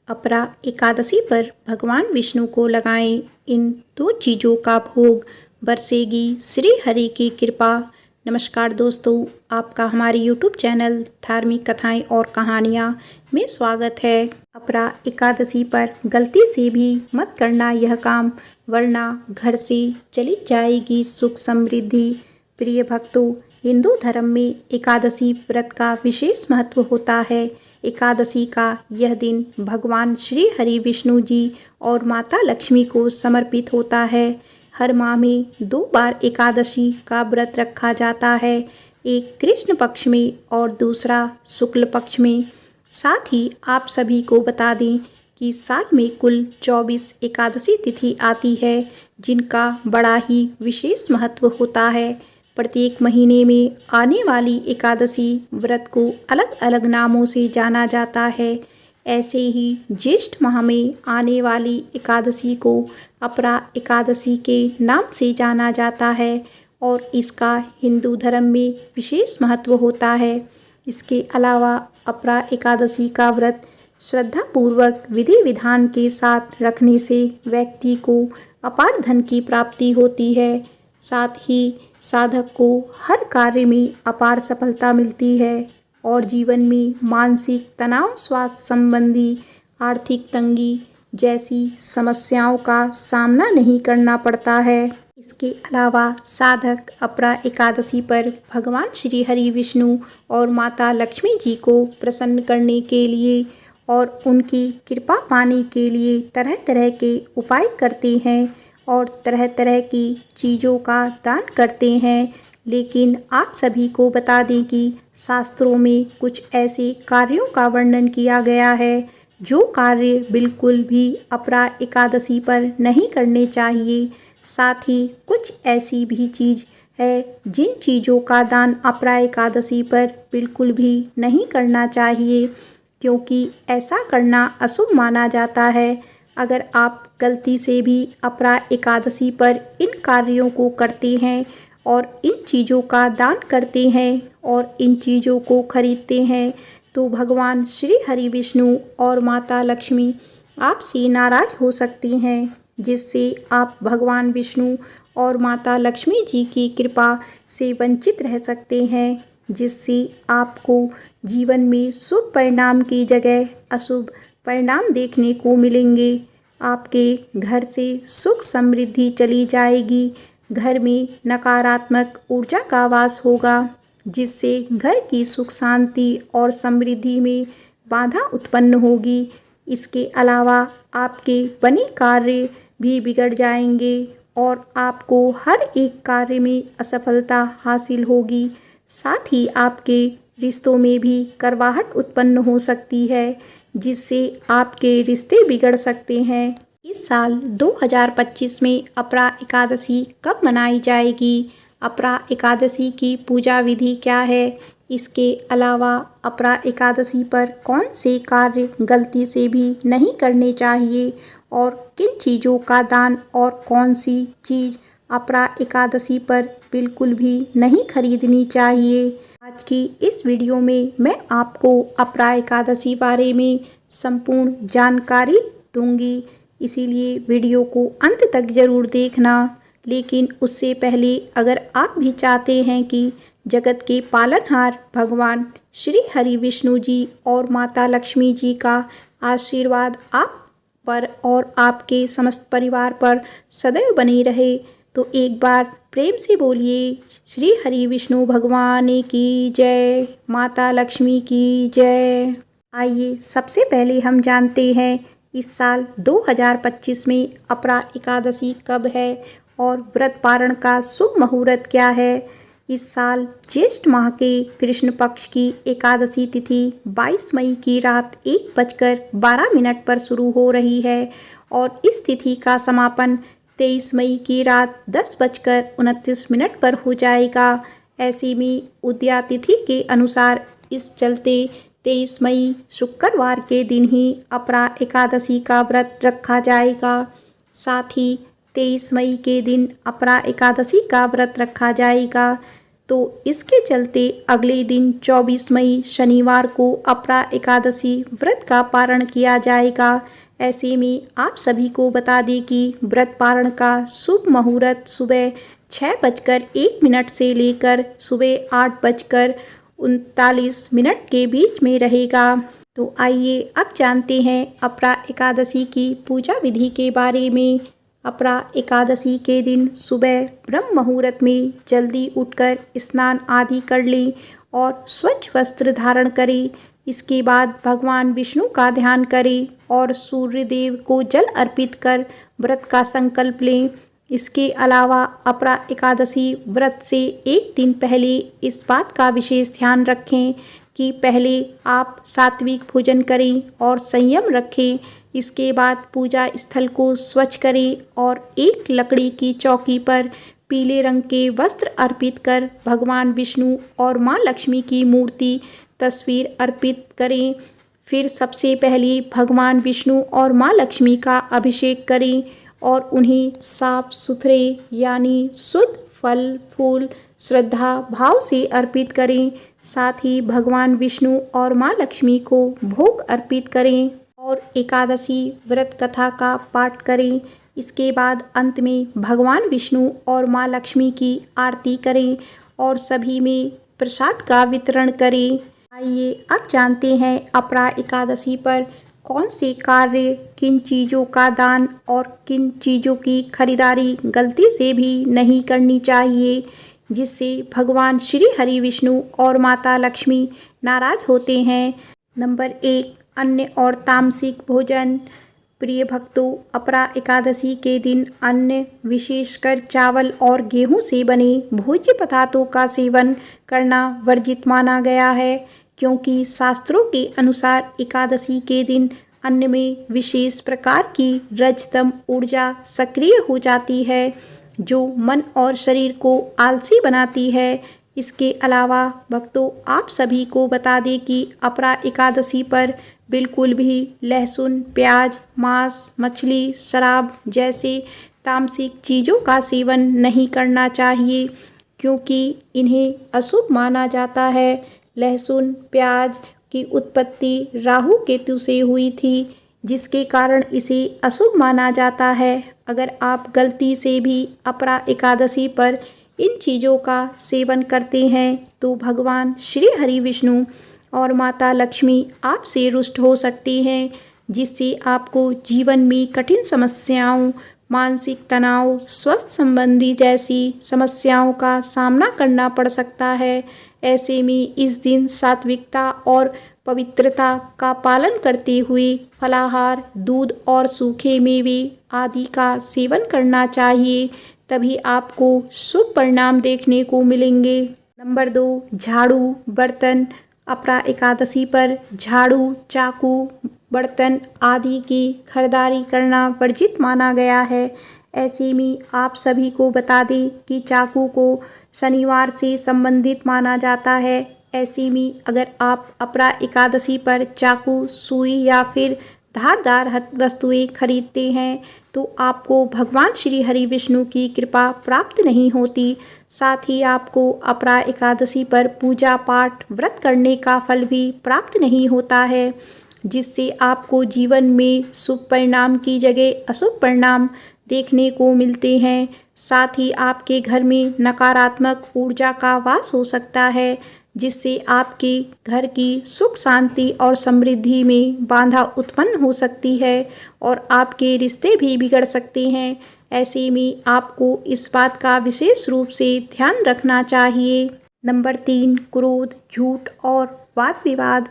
अपरा एकादशी पर भगवान विष्णु को लगाएं इन दो चीज़ों का भोग, बरसेगी श्री हरि की कृपा। नमस्कार दोस्तों, आपका हमारे YouTube चैनल धार्मिक कथाएं और कहानियां में स्वागत है। अपरा एकादशी पर गलती से भी मत करना यह काम, वरना घर से चली जाएगी सुख समृद्धि। प्रिय भक्तों, हिंदू धर्म में एकादशी व्रत का विशेष महत्व होता है। एकादशी का यह दिन भगवान श्री हरि विष्णु जी और माता लक्ष्मी को समर्पित होता है। हर माह में 2 बार एकादशी का व्रत रखा जाता है, एक कृष्ण पक्ष में और दूसरा शुक्ल पक्ष में। साथ ही आप सभी को बता दें कि साल में कुल 24 एकादशी तिथि आती है, जिनका बड़ा ही विशेष महत्व होता है। प्रत्येक महीने में आने वाली एकादशी व्रत को अलग अलग नामों से जाना जाता है। ऐसे ही ज्येष्ठ माह में आने वाली एकादशी को अपरा एकादशी के नाम से जाना जाता है और इसका हिंदू धर्म में विशेष महत्व होता है। इसके अलावा अपरा एकादशी का व्रत श्रद्धापूर्वक विधि विधान के साथ रखने से व्यक्ति को अपार धन की प्राप्ति होती है। साथ ही साधक को हर कार्य में अपार सफलता मिलती है और जीवन में मानसिक तनाव, स्वास्थ्य संबंधी, आर्थिक तंगी जैसी समस्याओं का सामना नहीं करना पड़ता है। इसके अलावा साधक अपरा एकादशी पर भगवान श्री हरि विष्णु और माता लक्ष्मी जी को प्रसन्न करने के लिए और उनकी कृपा पाने के लिए तरह तरह के उपाय करते हैं और तरह तरह की चीज़ों का दान करते हैं। लेकिन आप सभी को बता दें कि शास्त्रों में कुछ ऐसे कार्यों का वर्णन किया गया है जो कार्य बिल्कुल भी अपरा एकादशी पर नहीं करने चाहिए। साथ ही कुछ ऐसी भी चीज़ है जिन चीज़ों का दान अपरा एकादशी पर बिल्कुल भी नहीं करना चाहिए, क्योंकि ऐसा करना अशुभ माना जाता है। अगर आप गलती से भी अपरा एकादशी पर इन कार्यों को करते हैं और इन चीज़ों का दान करते हैं और इन चीज़ों को खरीदते हैं, तो भगवान श्री हरि विष्णु और माता लक्ष्मी आपसे नाराज़ हो सकती हैं, जिससे आप भगवान विष्णु और माता लक्ष्मी जी की कृपा से वंचित रह सकते हैं, जिससे आपको जीवन में शुभ परिणाम की जगह अशुभ परिणाम देखने को मिलेंगे। आपके घर से सुख समृद्धि चली जाएगी, घर में नकारात्मक ऊर्जा का वास होगा, जिससे घर की सुख शांति और समृद्धि में बाधा उत्पन्न होगी। इसके अलावा आपके बने कार्य भी बिगड़ जाएंगे और आपको हर एक कार्य में असफलता हासिल होगी। साथ ही आपके रिश्तों में भी करवाहट उत्पन्न हो सकती है, जिससे आपके रिश्ते बिगड़ सकते हैं। इस साल 2025 में अपरा एकादशी कब मनाई जाएगी? अपरा एकादशी की पूजा विधि क्या है? इसके अलावा अपरा एकादशी पर कौन से कार्य गलती से भी नहीं करने चाहिए और किन चीज़ों का दान और कौन सी चीज़ अपरा एकादशी पर बिल्कुल भी नहीं खरीदनी चाहिए। आज की इस वीडियो में मैं आपको अपरा एकादशी बारे में संपूर्ण जानकारी दूंगी, इसीलिए वीडियो को अंत तक ज़रूर देखना। लेकिन उससे पहले अगर आप भी चाहते हैं कि जगत के पालनहार भगवान श्री हरि विष्णु जी और माता लक्ष्मी जी का आशीर्वाद आप पर और आपके समस्त परिवार पर सदैव बनी रहे, तो एक बार प्रेम से बोलिए श्री हरि विष्णु भगवान की जय, माता लक्ष्मी की जय। आइए सबसे पहले हम जानते हैं इस साल 2025 में अपरा एकादशी कब है और व्रत पारण का शुभ मुहूर्त क्या है। इस साल ज्येष्ठ माह के कृष्ण पक्ष की एकादशी तिथि 22 मई की रात 1:12 पर शुरू हो रही है और इस तिथि का समापन 23 मई की रात 10:29 पर हो जाएगा। ऐसे में उदया तिथि के अनुसार इस चलते 23 मई शुक्रवार के दिन ही अपरा एकादशी का व्रत रखा जाएगा। साथ ही 23 मई के दिन अपरा एकादशी का व्रत रखा जाएगा। तो इसके चलते अगले दिन 24 मई शनिवार को अपरा एकादशी व्रत का पारण किया जाएगा। ऐसे में आप सभी को बता दें कि व्रत पारण का शुभ मुहूर्त सुबह 6:01 से लेकर सुबह 8:39 के बीच में रहेगा। तो आइए अब जानते हैं अपरा एकादशी की पूजा विधि के बारे में। अपरा एकादशी के दिन सुबह ब्रह्म मुहूर्त में जल्दी उठकर स्नान आदि कर लें और स्वच्छ वस्त्र धारण करें। इसके बाद भगवान विष्णु का ध्यान करें और सूर्य देव को जल अर्पित कर व्रत का संकल्प लें। इसके अलावा अपरा एकादशी व्रत से एक दिन पहले इस बात का विशेष ध्यान रखें कि पहले आप सात्विक भोजन करें और संयम रखें। इसके बाद पूजा स्थल को स्वच्छ करें और एक लकड़ी की चौकी पर पीले रंग के वस्त्र अर्पित कर भगवान विष्णु और माँ लक्ष्मी की मूर्ति तस्वीर अर्पित करें। फिर सबसे पहले भगवान विष्णु और माँ लक्ष्मी का अभिषेक करें और उन्हें साफ सुथरे यानी शुद्ध फल फूल श्रद्धा भाव से अर्पित करें। साथ ही भगवान विष्णु और माँ लक्ष्मी को भोग अर्पित करें और एकादशी व्रत कथा का पाठ करें। इसके बाद अंत में भगवान विष्णु और माँ लक्ष्मी की आरती करें और सभी में प्रसाद का वितरण करें। आइए अब जानते हैं अपरा एकादशी पर कौन से कार्य, किन चीज़ों का दान और किन चीज़ों की खरीदारी गलती से भी नहीं करनी चाहिए जिससे भगवान श्री हरि विष्णु और माता लक्ष्मी नाराज होते हैं। नंबर 1, अन्न और तामसिक भोजन। प्रिय भक्तों, अपरा एकादशी के दिन अन्न विशेषकर चावल और गेहूं से बने भोज्य पदार्थों का सेवन करना वर्जित माना गया है, क्योंकि शास्त्रों के अनुसार एकादशी के दिन अन्न में विशेष प्रकार की रजतम ऊर्जा सक्रिय हो जाती है जो मन और शरीर को आलसी बनाती है। इसके अलावा भक्तों, आप सभी को बता दें कि अपरा एकादशी पर बिल्कुल भी लहसुन, प्याज, मांस, मछली, शराब जैसे तामसिक चीज़ों का सेवन नहीं करना चाहिए, क्योंकि इन्हें अशुभ माना जाता है। लहसुन, प्याज की उत्पत्ति राहु केतु से हुई थी, जिसके कारण इसे अशुभ माना जाता है। अगर आप गलती से भी अपरा एकादशी पर इन चीज़ों का सेवन करते हैं तो भगवान श्री हरि विष्णु और माता लक्ष्मी आपसे रुष्ट हो सकते हैं, जिससे आपको जीवन में कठिन समस्याओं, मानसिक तनाव, स्वास्थ्य संबंधी जैसी समस्याओं का सामना करना पड़ सकता है। ऐसे में इस दिन सात्विकता और पवित्रता का पालन करते हुए फलाहार, दूध और सूखे मेवे आदि का सेवन करना चाहिए, तभी आपको शुभ परिणाम देखने को मिलेंगे। नंबर 2, झाड़ू बर्तन। अपरा एकादशी पर झाड़ू, चाकू, बर्तन आदि की खरीदारी करना वर्जित माना गया है। ऐसे में आप सभी को बता दें कि चाकू को शनिवार से संबंधित माना जाता है। ऐसे में अगर आप अपरा एकादशी पर चाकू, सुई या फिर धारदार वस्तुएं खरीदते हैं तो आपको भगवान श्री हरि विष्णु की कृपा प्राप्त नहीं होती। साथ ही आपको अपरा एकादशी पर पूजा पाठ व्रत करने का फल भी प्राप्त नहीं होता है, जिससे आपको जीवन में शुभ परिणाम की जगह अशुभ परिणाम देखने को मिलते हैं। साथ ही आपके घर में नकारात्मक ऊर्जा का वास हो सकता है, जिससे आपके घर की सुख शांति और समृद्धि में बाधा उत्पन्न हो सकती है और आपके रिश्ते भी बिगड़ सकते हैं। ऐसे में आपको इस बात का विशेष रूप से ध्यान रखना चाहिए। नंबर 3, क्रोध, झूठ और वाद विवाद।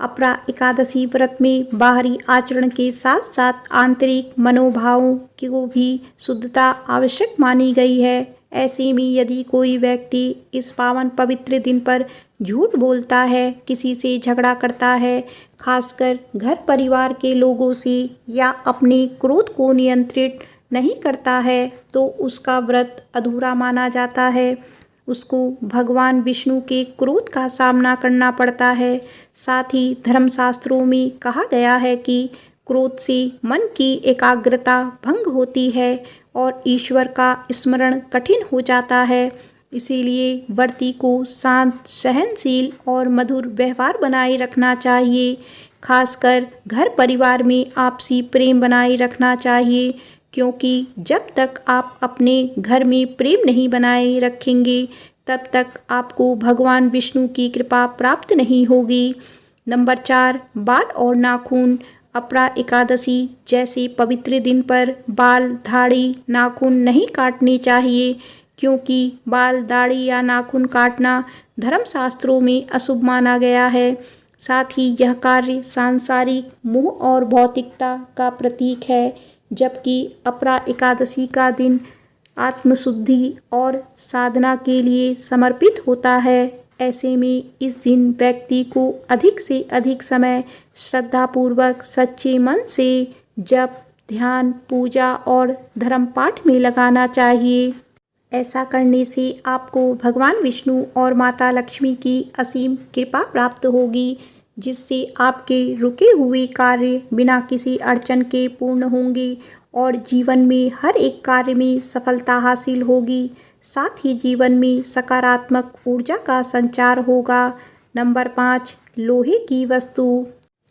अपरा एकादशी व्रत में बाहरी आचरण के साथ साथ आंतरिक मनोभावों को भी शुद्धता आवश्यक मानी गई है। ऐसे में यदि कोई व्यक्ति इस पावन पवित्र दिन पर झूठ बोलता है, किसी से झगड़ा करता है, खासकर घर परिवार के लोगों से, या अपने क्रोध को नियंत्रित नहीं करता है, तो उसका व्रत अधूरा माना जाता है। उसको भगवान विष्णु के क्रोध का सामना करना पड़ता है। साथ ही धर्मशास्त्रों में कहा गया है कि क्रोध से मन की एकाग्रता भंग होती है और ईश्वर का स्मरण कठिन हो जाता है। इसीलिए व्रती को शांत, सहनशील और मधुर व्यवहार बनाए रखना चाहिए। खासकर घर परिवार में आपसी प्रेम बनाए रखना चाहिए, क्योंकि जब तक आप अपने घर में प्रेम नहीं बनाए रखेंगे तब तक आपको भगवान विष्णु की कृपा प्राप्त नहीं होगी। नंबर 4, बाल और नाखून। अपरा एकादशी जैसे पवित्र दिन पर बाल, दाढ़ी, नाखून नहीं काटने चाहिए, क्योंकि बाल, दाढ़ी या नाखून काटना धर्मशास्त्रों में अशुभ माना गया है। साथ ही यह कार्य सांसारिक मोह और भौतिकता का प्रतीक है, जबकि अपरा एकादशी का दिन आत्मशुद्धि और साधना के लिए समर्पित होता है। ऐसे में इस दिन व्यक्ति को अधिक से अधिक समय श्रद्धापूर्वक सच्चे मन से जप, ध्यान, पूजा और धर्म पाठ में लगाना चाहिए। ऐसा करने से आपको भगवान विष्णु और माता लक्ष्मी की असीम कृपा प्राप्त होगी, जिससे आपके रुके हुए कार्य बिना किसी अड़चन के पूर्ण होंगे और जीवन में हर एक कार्य में सफलता हासिल होगी। साथ ही जीवन में सकारात्मक ऊर्जा का संचार होगा। नंबर 5, लोहे की वस्तु।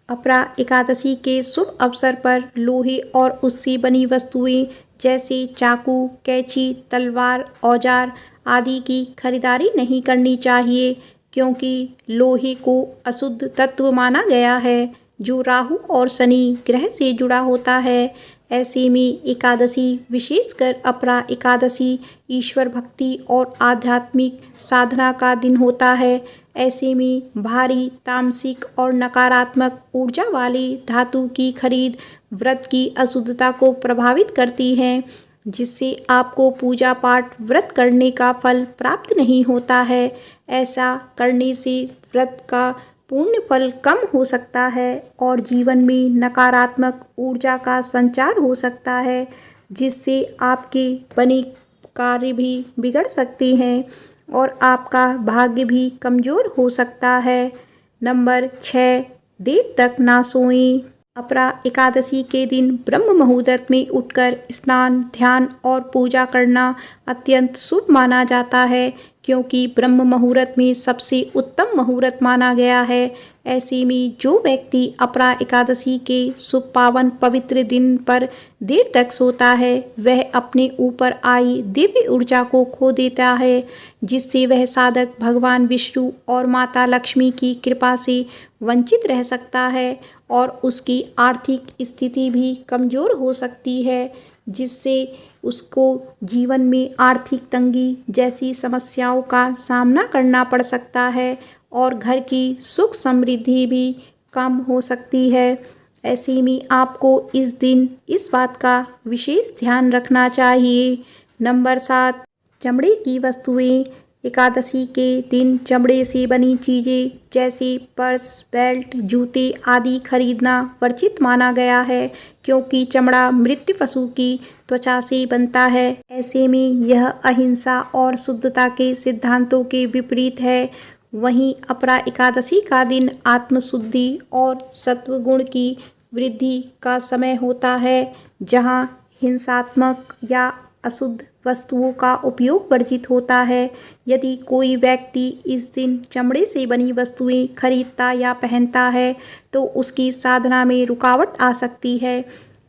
अपरा एकादशी के शुभ अवसर पर लोहे और उससे बनी वस्तुएं जैसे चाकू, कैंची, तलवार, औजार आदि की खरीदारी नहीं करनी चाहिए, क्योंकि लोहे को अशुद्ध तत्व माना गया है, जो राहु और शनि ग्रह से जुड़ा होता है। ऐसे में एकादशी, विशेषकर अपरा एकादशी, ईश्वर भक्ति और आध्यात्मिक साधना का दिन होता है। ऐसे में भारी, तामसिक और नकारात्मक ऊर्जा वाले धातु की खरीद व्रत की अशुद्धता को प्रभावित करती है, जिससे आपको पूजा पाठ, व्रत करने का फल प्राप्त नहीं होता है। ऐसा करने से व्रत का पूर्ण फल कम हो सकता है और जीवन में नकारात्मक ऊर्जा का संचार हो सकता है, जिससे आपके बने कार्य भी बिगड़ सकते हैं और आपका भाग्य भी कमज़ोर हो सकता है। नंबर 6, देर तक ना सोएं। अपरा एकादशी के दिन ब्रह्म मुहूर्त में उठकर स्नान, ध्यान और पूजा करना अत्यंत शुभ माना जाता है, क्योंकि ब्रह्म मुहूर्त में सबसे उत्तम मुहूर्त माना गया है। ऐसे में जो व्यक्ति अपरा एकादशी के शुभ पावन पवित्र दिन पर देर तक सोता है, वह अपने ऊपर आई दिव्य ऊर्जा को खो देता है, जिससे वह साधक भगवान विष्णु और माता लक्ष्मी की कृपा से वंचित रह सकता है और उसकी आर्थिक स्थिति भी कमज़ोर हो सकती है, जिससे उसको जीवन में आर्थिक तंगी जैसी समस्याओं का सामना करना पड़ सकता है और घर की सुख समृद्धि भी कम हो सकती है। ऐसे में आपको इस दिन इस बात का विशेष ध्यान रखना चाहिए। नंबर 7, चमड़े की वस्तुएं। एकादशी के दिन चमड़े से बनी चीज़ें जैसे पर्स, बेल्ट, जूते आदि खरीदना वर्जित माना गया है, क्योंकि चमड़ा मृत पशु की त्वचा से बनता है। ऐसे में यह अहिंसा और शुद्धता के सिद्धांतों के विपरीत है। वहीं अपरा एकादशी का दिन आत्मशुद्धि और सत्वगुण की वृद्धि का समय होता है, जहां हिंसात्मक या अशुद्ध वस्तुओं का उपयोग वर्जित होता है। यदि कोई व्यक्ति इस दिन चमड़े से बनी वस्तुएं खरीदता या पहनता है तो उसकी साधना में रुकावट आ सकती है।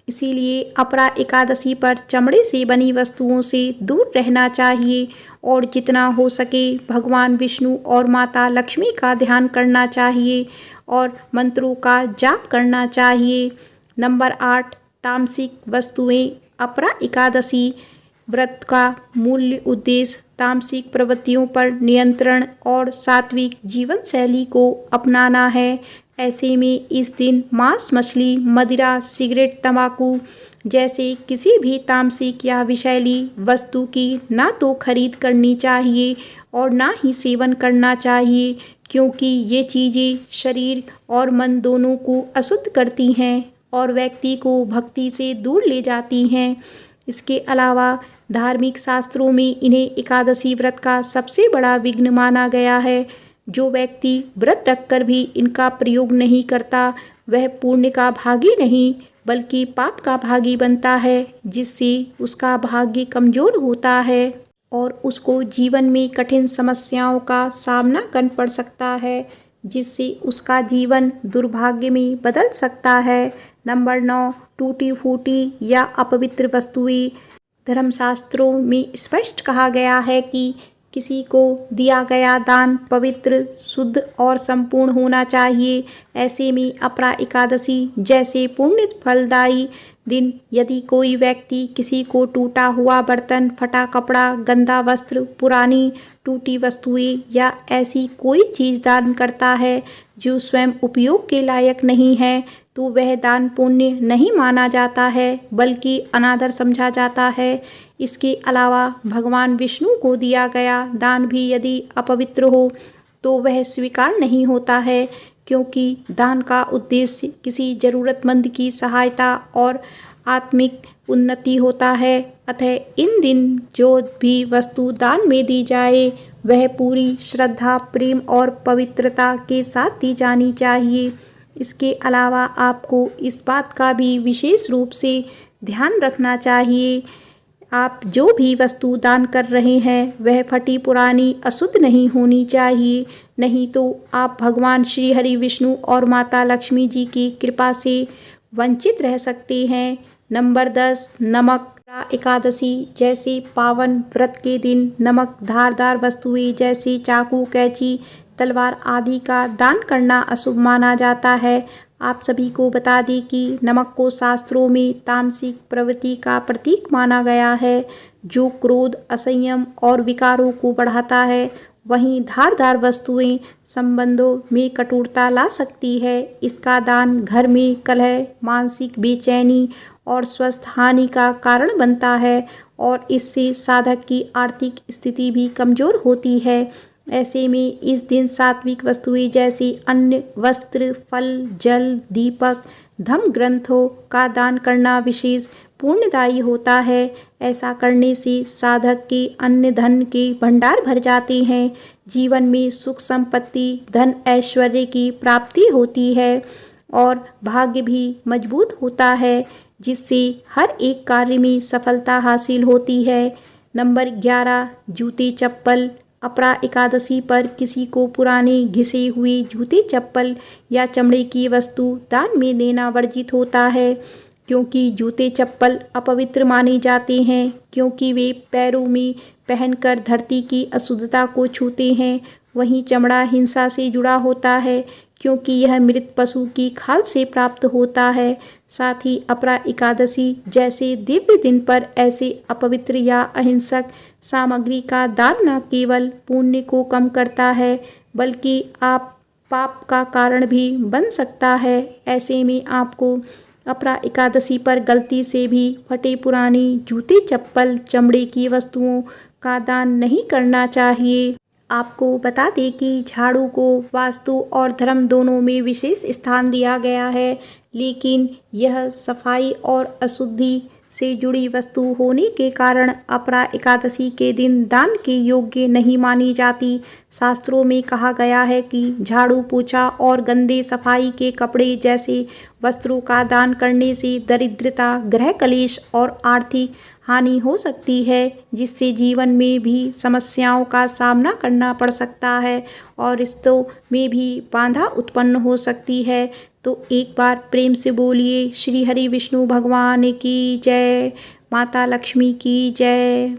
इसीलिए अपरा एकादशी पर चमड़े से बनी वस्तुओं से दूर रहना चाहिए और जितना हो सके भगवान विष्णु और माता लक्ष्मी का ध्यान करना चाहिए और मंत्रों का जाप करना चाहिए। नंबर 8, तामसिक वस्तुएं। अपरा एकादशी व्रत का मूल उद्देश्य तामसिक प्रवृत्तियों पर नियंत्रण और सात्विक जीवन शैली को अपनाना है। ऐसे में इस दिन मांस, मछली, मदिरा, सिगरेट, तंबाकू जैसे किसी भी तामसिक या विषैली वस्तु की ना तो खरीद करनी चाहिए और ना ही सेवन करना चाहिए, क्योंकि ये चीज़ें शरीर और मन दोनों को अशुद्ध करती हैं और व्यक्ति को भक्ति से दूर ले जाती हैं। इसके अलावा धार्मिक शास्त्रों में इन्हें एकादशी व्रत का सबसे बड़ा विघ्न माना गया है। जो व्यक्ति व्रत रखकर भी इनका प्रयोग नहीं करता वह पुण्य का भागी नहीं बल्कि पाप का भागी बनता है, जिससे उसका भाग्य कमज़ोर होता है। और उसको जीवन में कठिन समस्याओं का सामना करना पड़ सकता है, जिससे उसका जीवन दुर्भाग्य में बदल सकता है। नंबर 9, टूटी फूटी या अपवित्र वस्तुएं। धर्मशास्त्रों में स्पष्ट कहा गया है कि किसी को दिया गया दान पवित्र, शुद्ध और संपूर्ण होना चाहिए। ऐसे में अपरा एकादशी जैसे पुण्य फलदायी दिन यदि कोई व्यक्ति किसी को टूटा हुआ बर्तन, फटा कपड़ा, गंदा वस्त्र, पुरानी टूटी वस्तुएं या ऐसी कोई चीज़ दान करता है जो स्वयं उपयोग के लायक नहीं है, तो वह दान पुण्य नहीं माना जाता है बल्कि अनादर समझा जाता है। इसके अलावा भगवान विष्णु को दिया गया दान भी यदि अपवित्र हो तो वह स्वीकार नहीं होता है, क्योंकि दान का उद्देश्य किसी ज़रूरतमंद की सहायता और आत्मिक उन्नति होता है। अतः इन दिन जो भी वस्तु दान में दी जाए वह पूरी श्रद्धा, प्रेम और पवित्रता के साथ दी जानी चाहिए। इसके अलावा आपको इस बात का भी विशेष रूप से ध्यान रखना चाहिए, आप जो भी वस्तु दान कर रहे हैं वह फटी पुरानी अशुद्ध नहीं होनी चाहिए, नहीं तो आप भगवान श्री हरि विष्णु और माता लक्ष्मी जी की कृपा से वंचित रह सकते हैं। नंबर 10, नमक। एकादशी जैसे पावन व्रत के दिन नमक, धारदार वस्तुएं जैसे चाकू, कैंची, तलवार आदि का दान करना अशुभ माना जाता है। आप सभी को बता दें कि नमक को शास्त्रों में तामसिक प्रवृत्ति का प्रतीक माना गया है, जो क्रोध, असंयम और विकारों को बढ़ाता है। वहीं धारदार वस्तुएं संबंधों में कटुता ला सकती है। इसका दान घर में कलह, मानसिक बेचैनी और स्वास्थ्य हानि का कारण बनता है और इससे साधक की आर्थिक स्थिति भी कमजोर होती है। ऐसे में इस दिन सात्विक वस्तुएं जैसे अन्न, वस्त्र, फल, जल, दीपक, धर्म ग्रंथों का दान करना विशेष पुण्यदायी होता है। ऐसा करने से साधक के अन्न धन के भंडार भर जाते हैं, जीवन में सुख संपत्ति, धन ऐश्वर्य की प्राप्ति होती है और भाग्य भी मजबूत होता है, जिससे हर एक कार्य में सफलता हासिल होती है। नंबर 11, जूते चप्पल। अपरा एकादशी पर किसी को पुराने घिसे हुए जूते चप्पल या चमड़े की वस्तु दान में देना वर्जित होता है, क्योंकि जूते चप्पल अपवित्र माने जाते हैं, क्योंकि वे पैरों में पहनकर धरती की अशुद्धता को छूते हैं। वहीं चमड़ा हिंसा से जुड़ा होता है, क्योंकि यह मृत पशु की खाल से प्राप्त होता है। साथ ही अपरा एकादशी जैसे दिव्य दिन पर ऐसे अपवित्र या अहिंसक सामग्री का दान न केवल पुण्य को कम करता है बल्कि आप पाप का कारण भी बन सकता है। ऐसे में आपको अपरा एकादशी पर गलती से भी फटे पुरानी जूते चप्पल, चमड़े की वस्तुओं का दान नहीं करना चाहिए। आपको बता दें कि झाड़ू को वास्तु और धर्म दोनों में विशेष स्थान दिया गया है, लेकिन यह सफाई और अशुद्धि से जुड़ी वस्तु होने के कारण अपरा एकादशी के दिन दान के योग्य नहीं मानी जाती। शास्त्रों में कहा गया है कि झाड़ू, पोछा और गंदे सफाई के कपड़े जैसे वस्त्रों का दान करने से दरिद्रता, गृह कलेश और आर्थिक हानि हो सकती है, जिससे जीवन में भी समस्याओं का सामना करना पड़ सकता है और रिश्तों में भी बाधा उत्पन्न हो सकती है। तो एक बार प्रेम से बोलिए श्री हरि विष्णु भगवान की जय, माता लक्ष्मी की जय।